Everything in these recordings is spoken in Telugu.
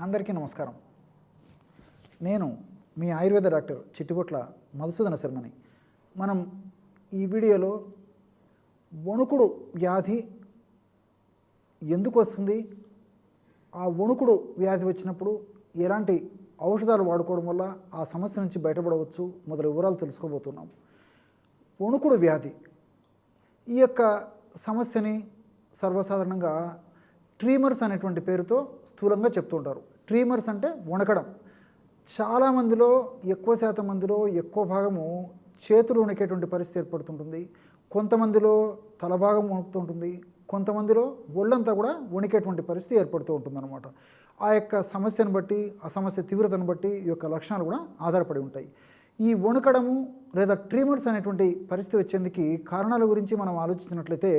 అందరికీ నమస్కారం. నేను మీ ఆయుర్వేద డాక్టర్ చిట్టిబొట్ల మధుసూదన శర్మని. మనం ఈ వీడియోలో వణుకుడు వ్యాధి ఎందుకు వస్తుంది, ఆ వణుకుడు వ్యాధి వచ్చినప్పుడు ఎలాంటి ఔషధాలు వాడుకోవడం వల్ల ఆ సమస్య నుంచి బయటపడవచ్చు మొదలు వివరాలు తెలుసుకోబోతున్నాం. వణుకుడు వ్యాధి ఈ యొక్క సమస్యని సర్వసాధారణంగా ట్రీమర్స్ అనేటువంటి పేరుతో స్థూలంగా చెప్తుంటారు. ట్రీమర్స్ అంటే వణకడం. చాలామందిలో ఎక్కువ శాతం మందిలో ఎక్కువ భాగము చేతులు వణికేటువంటి పరిస్థితి ఏర్పడుతుంటుంది. కొంతమందిలో తల భాగం వణుకుతుంటుంది, కొంతమందిలో ఒళ్ళంతా కూడా వణికేటువంటి పరిస్థితి ఏర్పడుతూ ఉంటుందన్నమాట. ఆ యొక్క సమస్యను బట్టి, ఆ సమస్య తీవ్రతను బట్టి ఈ యొక్క లక్షణాలు కూడా ఆధారపడి ఉంటాయి. ఈ వణకడము లేదా ట్రీమర్స్ అనేటువంటి పరిస్థితి వచ్చేందుకు కారణాల గురించి మనం ఆలోచించినట్లయితే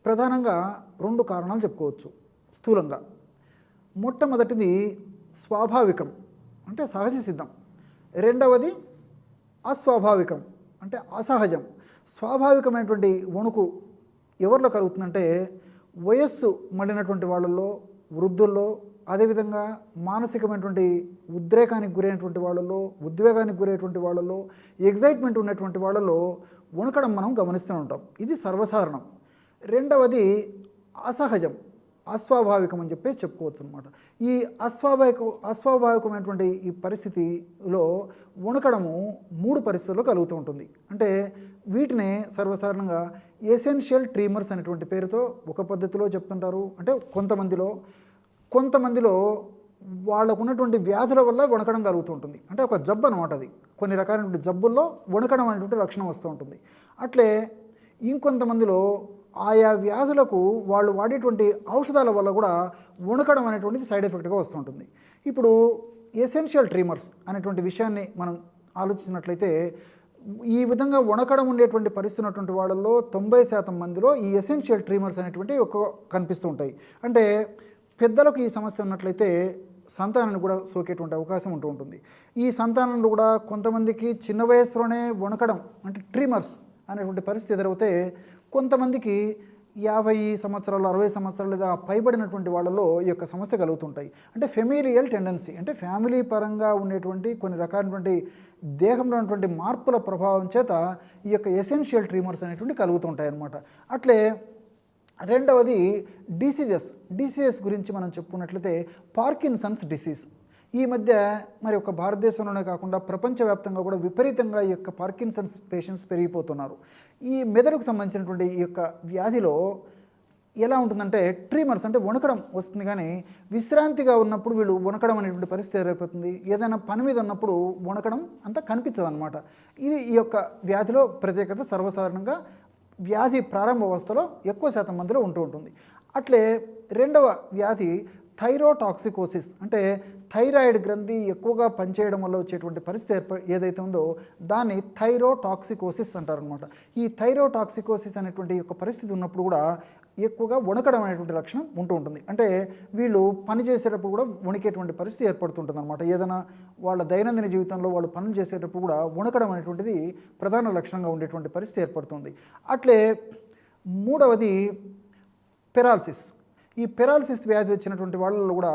ప్రధానంగా 2 కారణాలు చెప్పుకోవచ్చు స్థూలంగా. మొట్టమొదటిది స్వాభావికం అంటే సహజ సిద్ధం, రెండవది అస్వాభావికం అంటే అసహజం. స్వాభావికమైనటువంటి వణుకు ఎవరిలో కలుగుతుందంటే వయస్సు మళ్ళినటువంటి వాళ్ళల్లో, వృద్ధుల్లో, అదేవిధంగా మానసికమైనటువంటి ఉద్రేకానికి గురైనటువంటి వాళ్ళలో, ఉద్వేగానికి గురైనటువంటి వాళ్ళలో, ఎగ్జైట్మెంట్ ఉన్నటువంటి వాళ్ళలో వణకడం మనం గమనిస్తూ ఉంటాం. ఇది సర్వసాధారణం. రెండవది అసహజం, అస్వాభావికం అని చెప్పి చెప్పుకోవచ్చు అనమాట. ఈ అస్వాభావికమైనటువంటి ఈ పరిస్థితిలో వణకడము 3 పరిస్థితుల్లో కలుగుతూ ఉంటుంది. అంటే వీటినే సర్వసాధారణంగా ఎసెన్షియల్ ట్రీమర్స్ అనేటువంటి పేరుతో ఒక పద్ధతిలో చెప్తుంటారు. అంటే కొంతమందిలో వాళ్ళకు ఉన్నటువంటి వ్యాధుల వల్ల వణకడం కలుగుతూ ఉంటుంది. అంటే ఒక జబ్బు అనమాట. అది కొన్ని రకాలైనటువంటి జబ్బుల్లో వణకడం అనేటువంటి లక్షణం వస్తూ ఉంటుంది. అట్లే ఇంకొంతమందిలో ఆయా వ్యాధులకు వాళ్ళు వాడేటువంటి ఔషధాల వల్ల కూడా వణకడం అనేటువంటిది సైడ్ ఎఫెక్ట్గా వస్తుంటుంది. ఇప్పుడు ఎసెన్షియల్ ట్రీమర్స్ అనేటువంటి విషయాన్ని మనం ఆలోచించినట్లయితే ఈ విధంగా వణకడం ఉండేటువంటి పరిస్థితి ఉన్నటువంటి వాళ్ళల్లో 90% మందిలో ఈ ఎసెన్షియల్ ట్రీమర్స్ అనేటువంటివి ఎక్కువ కనిపిస్తూ ఉంటాయి. అంటే పెద్దలకు ఈ సమస్య ఉన్నట్లయితే సంతానాన్ని కూడా సోకేటువంటి అవకాశం ఉంటూ ఉంటుంది. ఈ సంతానంలో కూడా కొంతమందికి చిన్న వయసులోనే వణకడం అంటే ట్రీమర్స్ అనేటువంటి పరిస్థితి ఎదురవుతే కొంతమందికి 50 సంవత్సరాలు, 60 సంవత్సరాలు లేదా పైబడినటువంటి వాళ్ళలో ఈ యొక్క సమస్య కలుగుతుంటాయి. అంటే ఫెమిలియల్ టెండెన్సీ అంటే ఫ్యామిలీ పరంగా ఉండేటువంటి కొన్ని రకాలైనటువంటి దేహంలో ఉన్నటువంటి మార్పుల ప్రభావం చేత ఈ యొక్క ఎసెన్షియల్ ట్రీమర్స్ అనేటువంటి కలుగుతుంటాయి అన్నమాట. అట్లే రెండవది డిసీజెస్ గురించి మనం చెప్పుకున్నట్లయితే పార్కిన్సన్స్ డిసీజ్ ఈ మధ్య మరి ఒక భారతదేశంలోనే కాకుండా ప్రపంచవ్యాప్తంగా కూడా విపరీతంగా ఈ యొక్క పార్కిన్సన్స్ పేషెంట్స్ పెరిగిపోతున్నారు. ఈ మెదడుకు సంబంధించినటువంటి ఈ యొక్క వ్యాధిలో ఎలా ఉంటుందంటే ట్రీమర్స్ అంటే వణకడం వస్తుంది, కానీ విశ్రాంతిగా ఉన్నప్పుడు వీళ్ళు వణకడం అనేటువంటి పరిస్థితి ఏర్పడుతుంది. ఏదైనా పని మీద ఉన్నప్పుడు వణకడం అంతా కనిపించదు అనమాట. ఇది ఈ యొక్క వ్యాధిలో ప్రత్యేకత. సర్వసాధారణంగా వ్యాధి ప్రారంభ అవస్థలో ఎక్కువ శాతం మందిలో ఉంటూ ఉంటుంది. అట్లే రెండవ వ్యాధి థైరోటాక్సికోసిస్ అంటే థైరాయిడ్ గ్రంథి ఎక్కువగా పనిచేయడం వల్ల వచ్చేటువంటి పరిస్థితి ఏదైతే ఉందో దాన్ని థైరోటాక్సికోసిస్ అంటారనమాట. ఈ థైరోటాక్సికోసిస్ అనేటువంటి యొక్క పరిస్థితి ఉన్నప్పుడు కూడా ఎక్కువగా వణకడం అనేటువంటి లక్షణం ఉంటూ ఉంటుంది. అంటే వీళ్ళు పని చేసేటప్పుడు కూడా వణికేటువంటి పరిస్థితి ఏర్పడుతుంటుంది అనమాట. ఏదైనా వాళ్ళ దైనందిన జీవితంలో వాళ్ళు పనులు చేసేటప్పుడు కూడా వణకడం అనేటువంటిది ప్రధాన లక్షణంగా ఉండేటువంటి పరిస్థితి ఏర్పడుతుంది. అట్లే మూడవది పెరాలసిస్. ఈ పెరాలసిస్ వ్యాధి వచ్చినటువంటి వాళ్ళలో కూడా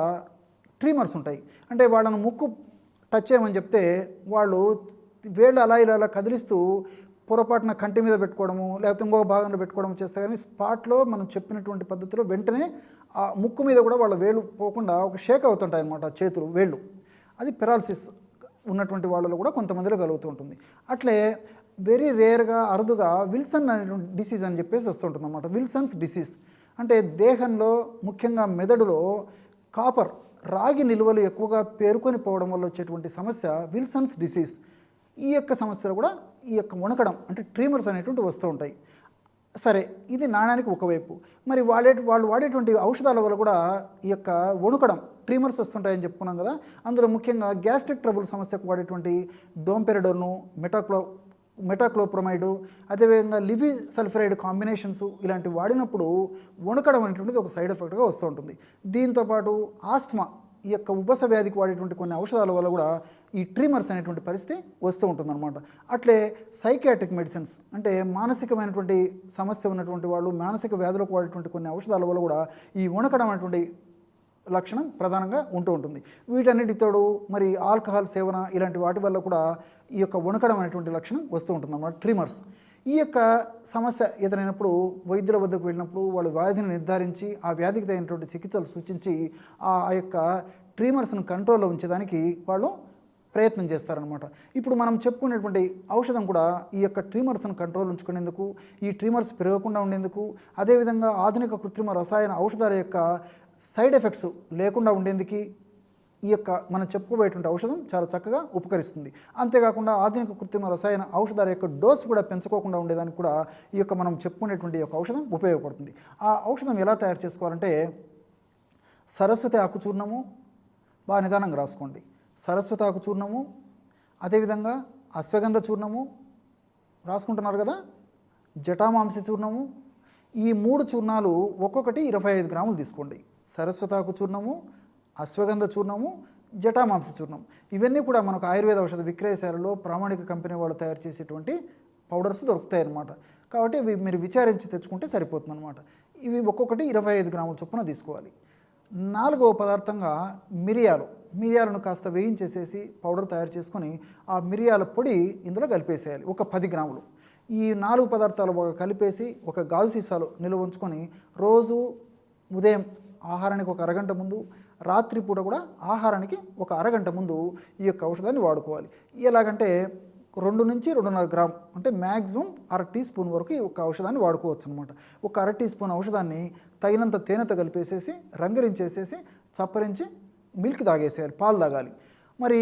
ట్రీమర్స్ ఉంటాయి. అంటే వాళ్ళను ముక్కు టచ్ చేయమని చెప్తే వాళ్ళు వేళ్ళు అలా ఇలా కదిలిస్తూ పొరపాటున కంటి మీద పెట్టుకోవడము లేకపోతే ఇంకొక భాగంలో పెట్టుకోవడం చేస్తే కానీ స్పాట్లో మనం చెప్పినటువంటి పద్ధతిలో వెంటనే ఆ ముక్కు మీద కూడా వాళ్ళ వేళ్ళు పోకుండా ఒక షేక్ అవుతుంటాయి అన్నమాట, చేతులు వేళ్ళు. అది పెరాలసిస్ ఉన్నటువంటి వాళ్ళలో కూడా కొంతమందిలో కలుగుతూ ఉంటుంది. అట్లే వెరీ రేర్గా అరుదుగా విల్సన్ అనేటువంటి డిసీజ్ అని చెప్పేసి వస్తుంటుంది అన్నమాట. విల్సన్స్ డిసీజ్ అంటే దేహంలో ముఖ్యంగా మెదడులో కాపర్ రాగి నిల్వలు ఎక్కువగా పేరుకొని పోవడం వల్ల వచ్చేటువంటి సమస్య విల్సన్స్ డిసీజ్. ఈ యొక్క సమస్యలు కూడా ఈ యొక్క వణకడం అంటే ట్రీమర్స్ అనేటువంటి వస్తూ ఉంటాయి. సరే, ఇది నాణానికి ఒకవైపు. మరి వాళ్ళు వాడేటువంటి ఔషధాల వల్ల కూడా ఈ యొక్క వణుకడం ట్రీమర్స్ వస్తుంటాయని చెప్పుకున్నాం కదా. అందులో ముఖ్యంగా గ్యాస్ట్రిక్ ట్రబుల్ సమస్యకు వాడేటువంటి డోంపెరడోను, మెటాక్లోప్రమైడు, అదేవిధంగా లివి సల్ఫరైడ్ కాంబినేషన్స్ ఇలాంటివి వాడినప్పుడు వణకడం అనేటువంటిది ఒక సైడ్ ఎఫెక్ట్గా వస్తూ ఉంటుంది. దీంతోపాటు ఆస్తమా ఈ యొక్క ఉబ్బస వ్యాధికి వాడేటువంటి కొన్ని ఔషధాల వల్ల కూడా ఈ ట్రీమర్స్ అనేటువంటి పరిస్థితి వస్తూ ఉంటుందన్నమాట. అట్లే సైకియాట్రిక్ మెడిసిన్స్ అంటే మానసికమైనటువంటి సమస్య ఉన్నటువంటి వాళ్ళు మానసిక వ్యాధులకు వాడేటువంటి కొన్ని ఔషధాల వల్ల కూడా ఈ వణకడం అనేటువంటి లక్షణం ప్రధానంగా ఉంటూ ఉంటుంది. వీటన్నిటితోడు మరి ఆల్కహాల్ సేవన ఇలాంటి వాటి వల్ల కూడా ఈ యొక్క వణకడం అనేటువంటి లక్షణం వస్తూ ఉంటుంది అన్నమాట, ట్రిమర్స్. ఈ యొక్క సమస్య ఎదురైనప్పుడు వైద్యుల వద్దకు వెళ్ళినప్పుడు వాళ్ళు వ్యాధిని నిర్ధారించి ఆ వ్యాధికి తగినటువంటి చికిత్సలు సూచించి ఆ యొక్క ట్రిమర్స్ను కంట్రోల్లో ఉంచేదానికి వాళ్ళు ప్రయత్నం చేస్తారనమాట. ఇప్పుడు మనం చెప్పుకునేటువంటి ఔషధం కూడా ఈ యొక్క ట్రిమర్స్ను కంట్రోల్ ఉంచుకునేందుకు, ఈ ట్రిమర్స్ పెరగకుండా ఉండేందుకు, అదేవిధంగా ఆధునిక కృత్రిమ రసాయన ఔషధాల యొక్క సైడ్ ఎఫెక్ట్స్ లేకుండా ఉండేందుకు ఈ యొక్క మనం చెప్పుకోబోయేటువంటి ఔషధం చాలా చక్కగా ఉపకరిస్తుంది. అంతేకాకుండా ఆధునిక కృత్రిమ రసాయన ఔషధాల యొక్క డోస్ కూడా పెంచుకోకుండా ఉండేదానికి కూడా ఈ యొక్క మనం చెప్పుకునేటువంటి యొక్క ఔషధం ఉపయోగపడుతుంది. ఆ ఔషధం ఎలా తయారు చేసుకోవాలంటే, సరస్వతి ఆకు చూర్ణము బాగా నిదానంగా రాసుకోండి. సరస్వతి ఆకు చూర్ణము, అదేవిధంగా అశ్వగంధ చూర్ణము రాసుకుంటున్నారు కదా, జటామాంసి చూర్ణము, ఈ 3 చూర్ణాలు ఒక్కొక్కటి 25 గ్రాములు తీసుకోండి. సరస్వతి ఆకు చూర్ణము, అశ్వగంధ చూర్ణము, జటామాంసి చూర్ణం, ఇవన్నీ కూడా మనకు ఆయుర్వేద ఔషధ విక్రయశాలలో ప్రామాణిక కంపెనీ వాళ్ళు తయారు చేసేటువంటి పౌడర్స్ దొరుకుతాయి అన్నమాట. కాబట్టి ఇవి మీరు విచారించి తెచ్చుకుంటే సరిపోతుంది అనమాట. ఇవి ఒక్కొక్కటి 25 గ్రాముల చొప్పున తీసుకోవాలి. 4వ పదార్థంగా మిరియాలను కాస్త వేయించేసేసి పౌడర్ తయారు చేసుకొని ఆ మిరియాల పొడి ఇందులో కలిపేసేయాలి, ఒక 10 గ్రాములు. ఈ 4 పదార్థాలు బాగా కలిపేసి ఒక గాజు సీసాలో నిల్వ ఉంచుకొని రోజు ఉదయం ఆహారానికి ఒక అరగంట ముందు, రాత్రిపూట కూడా ఆహారానికి ఒక అరగంట ముందు ఈ యొక్క ఔషధాన్ని వాడుకోవాలి. ఎలాగంటే 2 నుంచి 2.5 గ్రామ్, అంటే మ్యాక్సిమం అర టీ స్పూన్ వరకు ఈ యొక్క ఔషధాన్ని వాడుకోవచ్చు అనమాట. ఒక అర టీ స్పూన్ ఔషధాన్ని తగినంత తేనెతో కలిపేసేసి రంగరించేసేసి చప్పరించి మిల్క్ తాగేసేయాలి, పాలు తాగాలి. మరి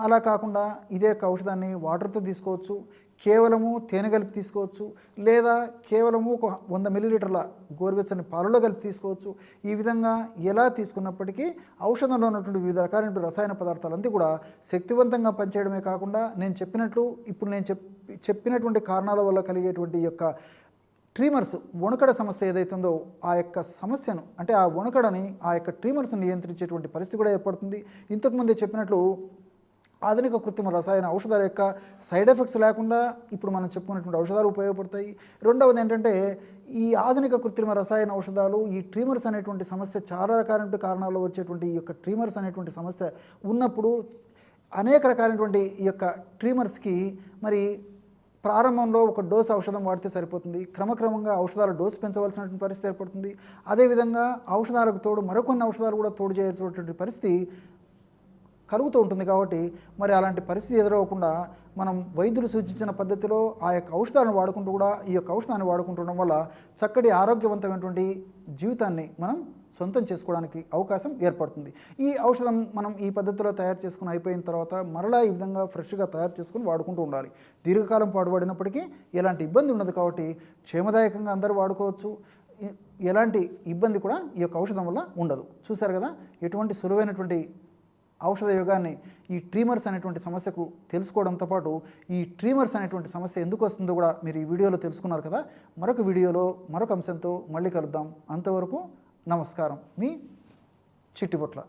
అలా కాకుండా ఇదే యొక్క ఔషధాన్ని వాటర్తో తీసుకోవచ్చు, కేవలము తేనె కలిపి తీసుకోవచ్చు, లేదా కేవలము ఒక 100 మిల్లీలీటర్ల గోరువెచ్చని పాలలో కలిపి తీసుకోవచ్చు. ఈ విధంగా ఎలా తీసుకున్నప్పటికీ ఔషధంలో ఉన్నటువంటి వివిధ రకాలైన రసాయన పదార్థాలంతా కూడా శక్తివంతంగా పనిచేయడమే కాకుండా నేను చెప్పినట్లు ఇప్పుడు నేను చెప్పినటువంటి కారణాల వల్ల కలిగేటువంటి యొక్క ట్రిమర్స్ వణుకడ సమస్య ఏదైతుందో ఆ యొక్క సమస్యను, అంటే ఆ వణుకడని, ఆ యొక్క ట్రిమర్స్ని నియంత్రించేటువంటి పరిస్థితి కూడా ఏర్పడుతుంది. ఇంతకుముందే చెప్పినట్లు ఆధునిక కృత్రిమ రసాయన ఔషధాల యొక్క సైడ్ ఎఫెక్ట్స్ లేకుండా ఇప్పుడు మనం చెప్పుకున్నటువంటి ఔషధాలు ఉపయోగపడతాయి. రెండవది ఏంటంటే, ఈ ఆధునిక కృత్రిమ రసాయన ఔషధాలు ఈ ట్రిమర్స్ అనేటువంటి సమస్య చాలా రకాలైన కారణాల్లో వచ్చేటువంటి ఈ యొక్క ట్రిమర్స్ అనేటువంటి సమస్య ఉన్నప్పుడు అనేక రకాలైనటువంటి ఈ యొక్క ట్రిమర్స్కి మరి ప్రారంభంలో ఒక డోస్ ఔషధం వాడితే సరిపోతుంది. క్రమక్రమంగా ఔషధాల డోస్ పెంచవలసినటువంటి పరిస్థితి ఏర్పడుతుంది. అదేవిధంగా ఔషధాలకు తోడు మరికొన్ని ఔషధాలు కూడా తోడు చేయాల్సినటువంటి పరిస్థితి కలుగుతూ ఉంటుంది. కాబట్టి మరి అలాంటి పరిస్థితి ఎదురవ్వకుండా మనం వైద్యులు సూచించిన పద్ధతిలో ఆ యొక్క ఔషధాలను వాడుకుంటూ కూడా ఈ యొక్క ఔషధాన్ని వాడుకుంటుండడం వల్ల చక్కటి ఆరోగ్యవంతమైనటువంటి జీవితాన్ని మనం సొంతం చేసుకోవడానికి అవకాశం ఏర్పడుతుంది. ఈ ఔషధం మనం ఈ పద్ధతిలో తయారు చేసుకుని అయిపోయిన తర్వాత మరలా ఈ విధంగా ఫ్రెష్గా తయారు చేసుకుని వాడుకుంటూ ఉండాలి. దీర్ఘకాలం పాటు వాడినప్పటికీ ఎలాంటి ఇబ్బంది ఉండదు. కాబట్టి క్షేమదాయకంగా అందరూ వాడుకోవచ్చు. ఎలాంటి ఇబ్బంది కూడా ఈ యొక్క ఔషధం వల్ల ఉండదు. చూశారు కదా, ఎటువంటి సులువైనటువంటి ఔషధ యోగాన్ని ఈ ట్రిమర్స్ అనేటువంటి సమస్యకు తెలుసుకోవడంతో పాటు ఈ ట్రిమర్స్ అనేటువంటి సమస్య ఎందుకు వస్తుందో కూడా మీరు ఈ వీడియోలో తెలుసుకున్నారు కదా. మరొక వీడియోలో మరొక అంశంతో మళ్ళీ కలుద్దాం. అంతవరకు నమస్కారం. మీ చిట్టిబొట్ల.